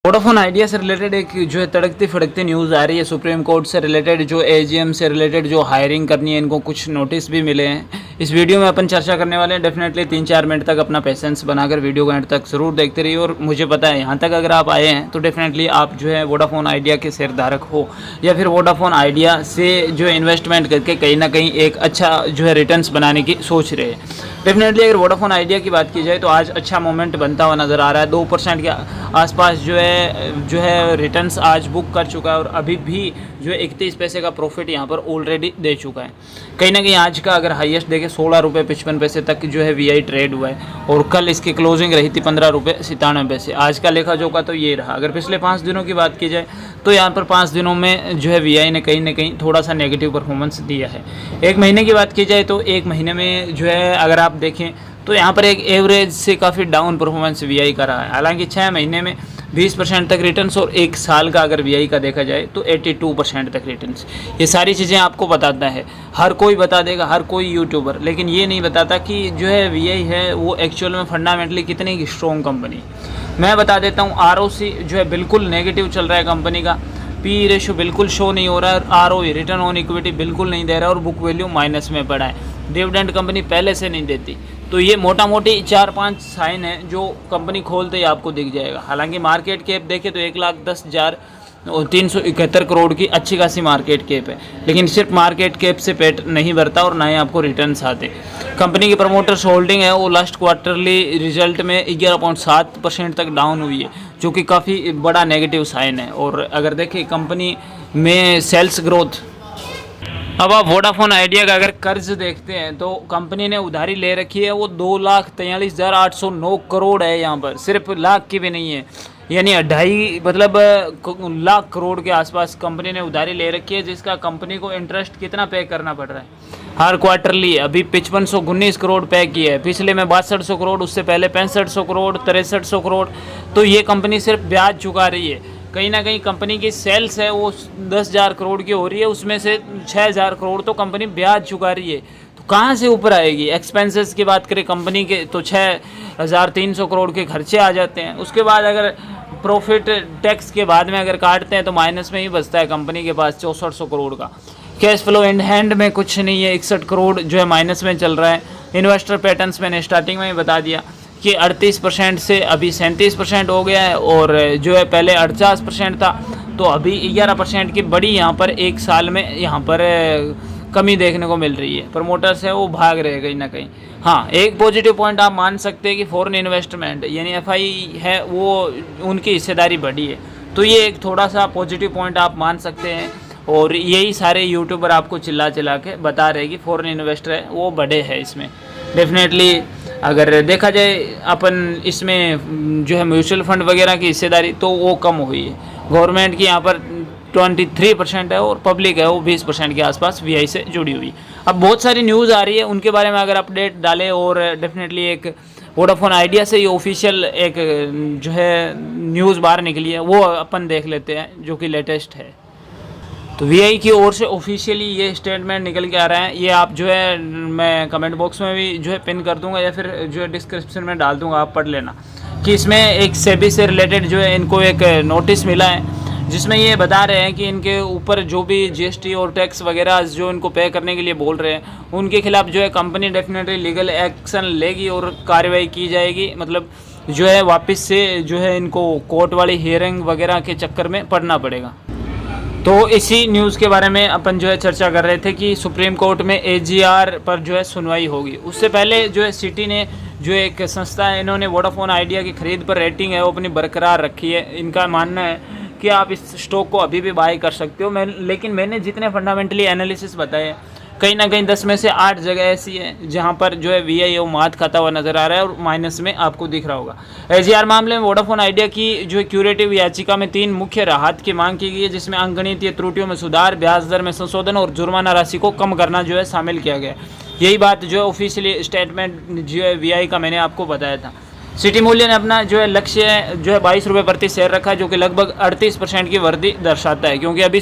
Vodafone idea से related एक जो है तड़कती फड़कती न्यूज़ आ रही है। सुप्रीम कोर्ट से रिलेटेड जो एजीएम से रिलेटेड जो हायरिंग करनी है, इनको कुछ नोटिस भी मिले हैं। इस वीडियो में अपन चर्चा करने वाले हैं। डेफिनेटली 3-4 मिनट तक अपना पेशेंस बनाकर वीडियो को एंड तक ज़रूर देखते रहिए। और मुझे पता है यहाँ तक अगर आप आए हैं तो डेफिनेटली आप जो है वोडाफोन आइडिया के शेयरधारक हो या फिर वोडाफोन आइडिया से जो है इन्वेस्टमेंट करके कहीं ना कहीं एक अच्छा जो है रिटर्न्स बनाने की सोच रहे हैं। डेफिनेटली अगर वोडाफोन आइडिया की बात की जाए तो आज अच्छा मोमेंट बनता हुआ नज़र आ रहा है। 2% के आसपास जो है रिटर्न्स आज बुक कर चुका है और अभी भी जो है 31 पैसे का प्रॉफिट यहाँ पर ऑलरेडी दे चुका है। कहीं ना कहीं आज का अगर हाईएस्ट देखें 16 रुपये 55 पैसे तक जो है वीआई ट्रेड हुआ है और कल इसकी क्लोजिंग रही थी 15 रुपये 97 पैसे। आज का लेखा जोखा तो ये रहा। अगर पिछले 5 दिनों की बात की जाए तो यहाँ पर 5 दिनों में जो है वीआई ने कहीं ना कहीं थोड़ा सा नेगेटिव परफॉर्मेंस दिया है। एक महीने की बात की जाए तो एक महीने में जो है अगर आप देखें तो यहाँ पर एक एवरेज से काफ़ी डाउन परफॉर्मेंस वीआई का रहा है। हालांकि 6 महीने में 20% तक रिटर्न्स और 1 साल का अगर वीआई का देखा जाए तो 82% तक रिटर्न्स। ये सारी चीज़ें आपको बताता है, हर कोई बता देगा, हर कोई यूट्यूबर, लेकिन ये नहीं बताता कि जो है वीआई है वो एक्चुअल में फंडामेंटली कितनी स्ट्रॉन्ग कंपनी। मैं बता देता हूँ, आरओसी जो है बिल्कुल नेगेटिव चल रहा है कंपनी का, पी रेशो बिल्कुल शो नहीं हो रहा है, आरओई रिटर्न ऑन इक्विटी बिल्कुल नहीं दे रहा है और बुक वैल्यू माइनस में पड़ा है। डिविडेंड कंपनी पहले से नहीं देती। तो ये मोटा मोटी 4-5 साइन है जो कंपनी खोलते ही आपको दिख जाएगा। हालांकि मार्केट कैप देखें तो 1,10,371 करोड़ की अच्छी खासी मार्केट कैप है, लेकिन सिर्फ मार्केट कैप से पेट नहीं भरता और ना ही आपको रिटर्न्स आते। कंपनी की प्रमोटर्स होल्डिंग है वो लास्ट क्वार्टरली रिजल्ट में 11.7% तक डाउन हुई है, जो कि काफ़ी बड़ा नेगेटिव साइन है। और अगर देखें कंपनी में सेल्स ग्रोथ, अब आप वोडाफोन आइडिया का अगर कर्ज देखते हैं तो कंपनी ने उधारी ले रखी है वो 2,43,809 करोड़ है। यहाँ पर सिर्फ लाख की भी नहीं है, यानी 2.5 लाख करोड़ के आसपास कंपनी ने उधारी ले रखी है, जिसका कंपनी को इंटरेस्ट कितना पे करना पड़ रहा है हर क्वार्टरली। अभी 5519 करोड़ पे किया है, पिछले में 6200 करोड़, उससे पहले 6500 करोड़, 6300 करोड़। तो ये कंपनी सिर्फ ब्याज चुका रही है। कहीं ना कहीं कंपनी की सेल्स है वो 10,000 करोड़ की हो रही है, उसमें से 6,000 करोड़ तो कंपनी ब्याज चुका रही है। तो कहाँ से ऊपर आएगी? एक्सपेंसेस की बात करें कंपनी के तो 6,300 करोड़ के खर्चे आ जाते हैं। उसके बाद अगर प्रॉफिट टैक्स के बाद में अगर काटते हैं तो माइनस में ही बचता है कंपनी के पास 6400 करोड़ का। कैश फ्लो इन हैंड में कुछ नहीं है, 61 करोड़ जो है माइनस में चल रहा है। इन्वेस्टर पैटर्न्स मैंने स्टार्टिंग में ही बता दिया कि 38% से अभी 37% हो गया है और जो है पहले 48% था, तो अभी 11% की बड़ी यहाँ पर एक साल में यहाँ पर कमी देखने को मिल रही है। प्रमोटर्स है वो भाग रहे कहीं ना कहीं। हाँ, एक पॉजिटिव पॉइंट आप मान सकते हैं कि फॉरेन इन्वेस्टमेंट यानी एफआई है वो उनकी हिस्सेदारी बढ़ी है, तो ये एक थोड़ा सा पॉजिटिव पॉइंट आप मान सकते हैं। और यही सारे यूट्यूबर आपको चिल्ला के बता रहे हैं कि फॉरेन इन्वेस्टर है वो बढ़े हैं इसमें। डेफिनेटली अगर देखा जाए अपन इसमें जो है म्यूचुअल फंड वगैरह की हिस्सेदारी तो वो कम हुई है। गवर्नमेंट की यहाँ पर 23% है और पब्लिक है वो 20% के आसपास वीआई से जुड़ी हुई। अब बहुत सारी न्यूज़ आ रही है, उनके बारे में अगर अपडेट डालें और डेफिनेटली एक वोडाफोन आइडिया से ये ऑफिशियल एक जो है न्यूज़ बाहर निकली है वो अपन देख लेते हैं, जो कि लेटेस्ट है। तो वीआई की ओर से ऑफिशियली ये स्टेटमेंट निकल के आ रहा है। ये आप जो है मैं कमेंट बॉक्स में भी जो है पिन कर दूंगा या फिर जो है डिस्क्रिप्शन में डाल दूंगा, आप पढ़ लेना कि इसमें एक सेबी से रिलेटेड जो है इनको एक नोटिस मिला है, जिसमें ये बता रहे हैं कि इनके ऊपर जो भी जीएसटी और टैक्स वगैरह जो इनको पे करने के लिए बोल रहे हैं, उनके खिलाफ जो है कंपनी डेफिनेटली लीगल एक्शन लेगी और कार्रवाई की जाएगी। मतलब जो है वापस से जो है इनको कोर्ट वाली हियरिंग वगैरह के चक्कर में पड़ना पड़ेगा। तो इसी न्यूज़ के बारे में अपन जो है चर्चा कर रहे थे कि सुप्रीम कोर्ट में एजीआर पर जो है सुनवाई होगी। उससे पहले जो है सिटी ने जो एक संस्था है, इन्होंने वोडाफोन आइडिया की खरीद पर रेटिंग है वो अपनी बरकरार रखी है। इनका मानना है कि आप इस स्टॉक को अभी भी बाय कर सकते हो। लेकिन मैंने जितने फंडामेंटली एनालिसिस बताए, कहीं ना कहीं 10 में से 8 जगह ऐसी है जहां पर जो है वीआई वो मात खाता हुआ नजर आ रहा है और माइनस में आपको दिख रहा होगा। एजीआर मामले में वोडाफोन आइडिया की जो है क्यूरेटिव याचिका में 3 मुख्य राहत की मांग की गई है, जिसमें अंकगणितीय त्रुटियों में सुधार, ब्याज दर में संशोधन और जुर्माना राशि को कम करना जो है शामिल किया गया। यही बात जो है ऑफिशियली स्टेटमेंट जो है वीआई का मैंने आपको बताया था। सिटी मूल्य ने अपना जो है लक्ष्य जो है 22 रुपये प्रति शेयर रखा है, जो कि लगभग 38% की वृद्धि दर्शाता है, क्योंकि अभी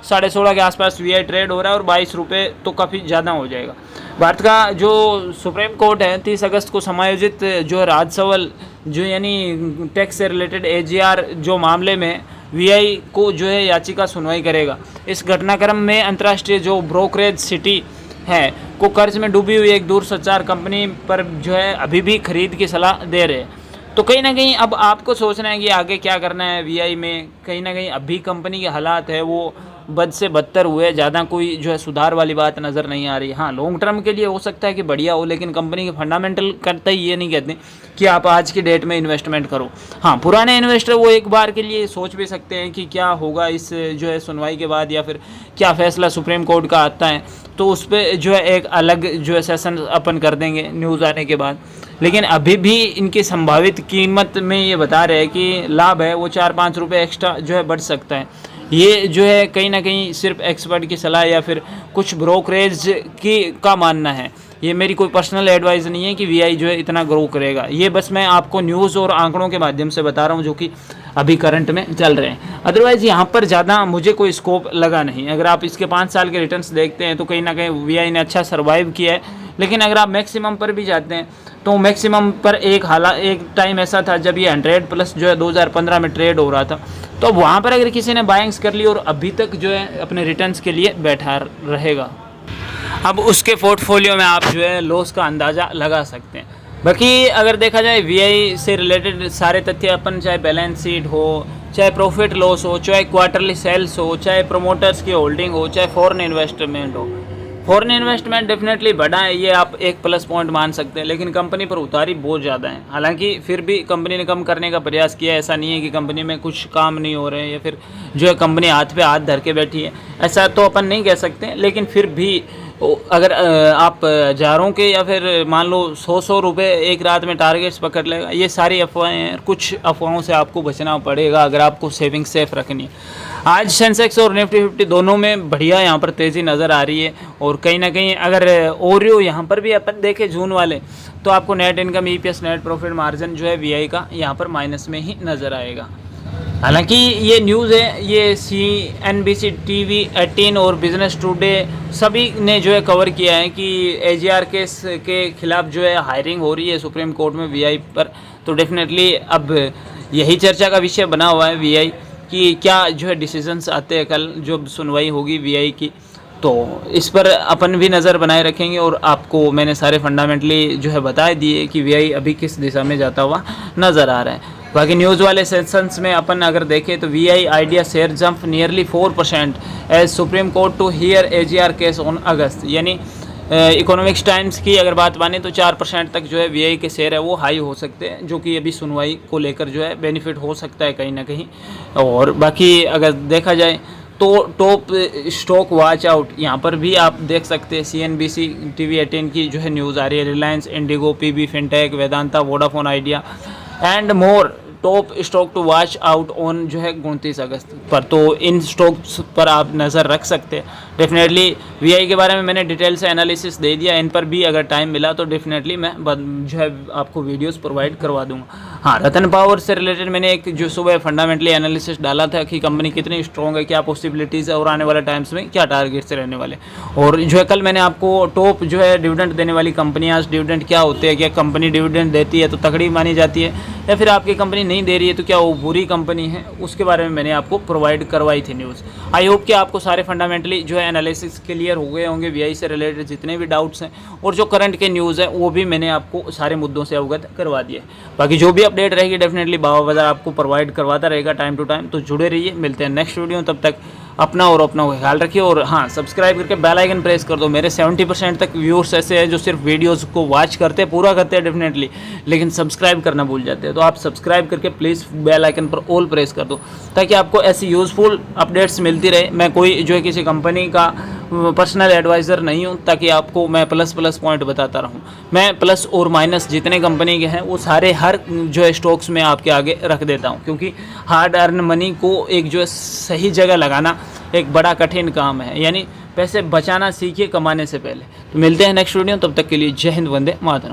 16.5 के आसपास वी ट्रेड हो रहा है और 22 रुपये तो काफ़ी ज़्यादा हो जाएगा। भारत का जो सुप्रीम कोर्ट है 30 अगस्त को समायोजित जो है राजसवल जो यानी टैक्स से रिलेटेड AGR जो मामले में VI को जो है याचिका सुनवाई करेगा। इस घटनाक्रम में अंतर्राष्ट्रीय जो ब्रोकरेज सिटी है को कर्ज में डूबी हुई एक दूरसंचार कंपनी पर जो है अभी भी खरीद की सलाह दे रहे हैं। तो कहीं ना कहीं अब आपको सोचना है कि आगे क्या करना है VI में। कहीं ना कहीं अभी कंपनी के हालात है वो बद से बदतर हुए, ज़्यादा कोई जो है सुधार वाली बात नज़र नहीं आ रही। हाँ, लॉन्ग टर्म के लिए हो सकता है कि बढ़िया हो, लेकिन कंपनी के फंडामेंटल करते ही ये नहीं कहते कि आप आज की डेट में इन्वेस्टमेंट करो। हाँ, पुराने इन्वेस्टर वो एक बार के लिए सोच भी सकते हैं कि क्या होगा इस जो है सुनवाई के बाद, या फिर क्या फैसला सुप्रीम कोर्ट का आता है, तो उस पर जो है एक अलग जो है सेशन अपन कर देंगे न्यूज़ आने के बाद। लेकिन अभी भी इनकी संभावित कीमत में ये बता रहे हैं कि लाभ है वो 4-5 रुपये एक्स्ट्रा जो है बढ़ सकता है। ये जो है कहीं ना कहीं सिर्फ एक्सपर्ट की सलाह या फिर कुछ ब्रोकरेज का मानना है। ये मेरी कोई पर्सनल एडवाइस नहीं है कि VI जो है इतना ग्रो करेगा। ये बस मैं आपको न्यूज़ और आंकड़ों के माध्यम से बता रहा हूँ जो कि अभी करंट में चल रहे हैं। अदरवाइज़ यहाँ पर ज़्यादा मुझे कोई स्कोप लगा नहीं। अगर आप इसके 5 साल के रिटर्न्स देखते हैं तो कहीं ना कहीं VI ने अच्छा सर्वाइव किया है। लेकिन अगर आप मैक्सिमम पर भी जाते हैं तो मैक्सिमम पर एक टाइम ऐसा था जब ये 100+ जो है 2015 में ट्रेड हो रहा था। तो वहाँ पर अगर किसी ने बाइंग्स कर ली और अभी तक जो है अपने रिटर्न्स के लिए बैठा रहेगा, अब उसके पोर्टफोलियो में आप जो है लॉस का अंदाज़ा लगा सकते हैं। बाकी अगर देखा जाए VI से रिलेटेड सारे तथ्य अपन, चाहे बैलेंस शीट हो, चाहे प्रॉफिट लॉस हो, चाहे क्वार्टरली सेल्स हो, चाहे प्रोमोटर्स की होल्डिंग हो, चाहे फॉरेन इन्वेस्टमेंट हो। फॉरेन इन्वेस्टमेंट डेफिनेटली बढ़ा है, ये आप एक प्लस पॉइंट मान सकते हैं। लेकिन कंपनी पर उतारी बहुत ज़्यादा है। हालांकि फिर भी कंपनी ने कम करने का प्रयास किया है। ऐसा नहीं है कि कंपनी में कुछ काम नहीं हो रहे हैं या फिर जो है कंपनी हाथ पे हाथ धर के बैठी है, ऐसा तो अपन नहीं कह सकते। लेकिन फिर भी अगर आप हज़ारों के या फिर मान लो 100 रुपये एक रात में टारगेट्स पकड़ लेगा, ये सारी अफवाहें हैं। कुछ अफवाहों से आपको बचना पड़ेगा अगर आपको सेविंग सेफ रखनी है। आज सेंसेक्स और निफ्टी 50 दोनों में बढ़िया यहाँ पर तेज़ी नज़र आ रही है। और कहीं ना कहीं अगर ओरियो यहाँ पर भी अपन देखें जून वाले, तो आपको net income, EPS, net profit margin जो है VI का यहाँ पर माइनस में ही नज़र आएगा। हालांकि ये न्यूज़ है, ये CNBC TV 18 और बिजनेस टुडे सभी ने जो है कवर किया है कि AGR केस के खिलाफ जो है हायरिंग हो रही है सुप्रीम कोर्ट में VI पर। तो डेफिनेटली अब यही चर्चा का विषय बना हुआ है VI कि क्या जो है डिसीजंस आते हैं कल जो सुनवाई होगी VI की। तो इस पर अपन भी नज़र बनाए रखेंगे और आपको मैंने सारे फंडामेंटली जो है बता दिए कि VI अभी किस दिशा में जाता हुआ नज़र आ रहा है। बाकी न्यूज़ वाले सेशंस में अपन अगर देखें तो VI Idea share jump nearly 4% as supreme court to hear AGR case on August. यानी इकोनॉमिक्स टाइम्स की अगर बात माने तो 4% तक जो है VI के शेयर है वो हाई हो सकते हैं, जो कि अभी सुनवाई को लेकर जो है बेनिफिट हो सकता है कहीं ना कहीं। और बाकी अगर देखा जाए तो टॉप स्टॉक वॉच आउट यहाँ पर भी आप देख सकते हैं। CNBC TV 18 की जो है न्यूज़ आ रही है। Reliance, IndiGo, PB fintech, Vedanta, Vodafone Idea and more top stock to watch out on जो है 29 अगस्त पर। तो इन स्टॉक्स पर आप नज़र रख सकते हैं। डेफिनेटली VI के बारे में मैंने डिटेल से एनालिसिस दे दिया। इन पर भी अगर टाइम मिला तो डेफिनेटली मैं जो है आपको वीडियोस प्रोवाइड करवा दूंगा। हाँ, रतन पावर से रिलेटेड मैंने एक जो सुबह फंडामेंटली एनालिसिस डाला था कि कंपनी कितनी स्ट्रॉन्ग है, क्या पॉसिबिलिटीज़ है और आने वाले टाइम्स में क्या टारगेट्स रहने वाले। और जो है कल मैंने आपको टॉप जो है डिविडेंड देने वाली कंपनियाँ, डिविडेंड क्या होते हैं, क्या कंपनी डिविडेंड देती है तो तगड़ी मानी जाती है, या फिर आपकी कंपनी नहीं दे रही है तो क्या वो बुरी कंपनी है, उसके बारे में मैंने आपको प्रोवाइड करवाई थी न्यूज़। आई होप कि आपको सारे फंडामेंटली जो है एनालिसिस क्लियर हो गए होंगे VI से रिलेटेड जितने भी डाउट्स हैं। और जो करंट के न्यूज़ है वो भी मैंने आपको सारे मुद्दों से अवगत करवा दिए। बाकी जो भी अपडेट रहेगी डेफिनेटली बाबा बाजार आपको प्रोवाइड करवाता रहेगा टाइम टू टाइम। तो जुड़े रहिए, मिलते हैं नेक्स्ट वीडियो। तब तक अपना और अपना ख्याल रखिए। और हाँ, सब्सक्राइब करके बेल आइकन प्रेस कर दो। मेरे 70% तक व्यूअर्स ऐसे हैं जो सिर्फ वीडियोस को वॉच करते हैं, पूरा करते हैं डेफिनेटली, लेकिन सब्सक्राइब करना भूल जाते हैं। तो आप सब्सक्राइब करके प्लीज़ बेल आइकन पर ऑल प्रेस कर दो ताकि आपको ऐसी यूज़फुल अपडेट्स मिलती रहे। मैं कोई जो है किसी कंपनी का पर्सनल एडवाइज़र नहीं हूँ ताकि आपको मैं प्लस पॉइंट बताता रहूँ। मैं प्लस और माइनस जितने कंपनी के हैं वो सारे हर जो है स्टॉक्स में आपके आगे रख देता हूँ, क्योंकि हार्ड अर्न मनी को एक जो है सही जगह लगाना एक बड़ा कठिन काम है। यानी पैसे बचाना सीखिए कमाने से पहले। तो मिलते हैं नेक्स्ट वीडियो, तब तक के लिए जय हिंद, वंदे मातरम।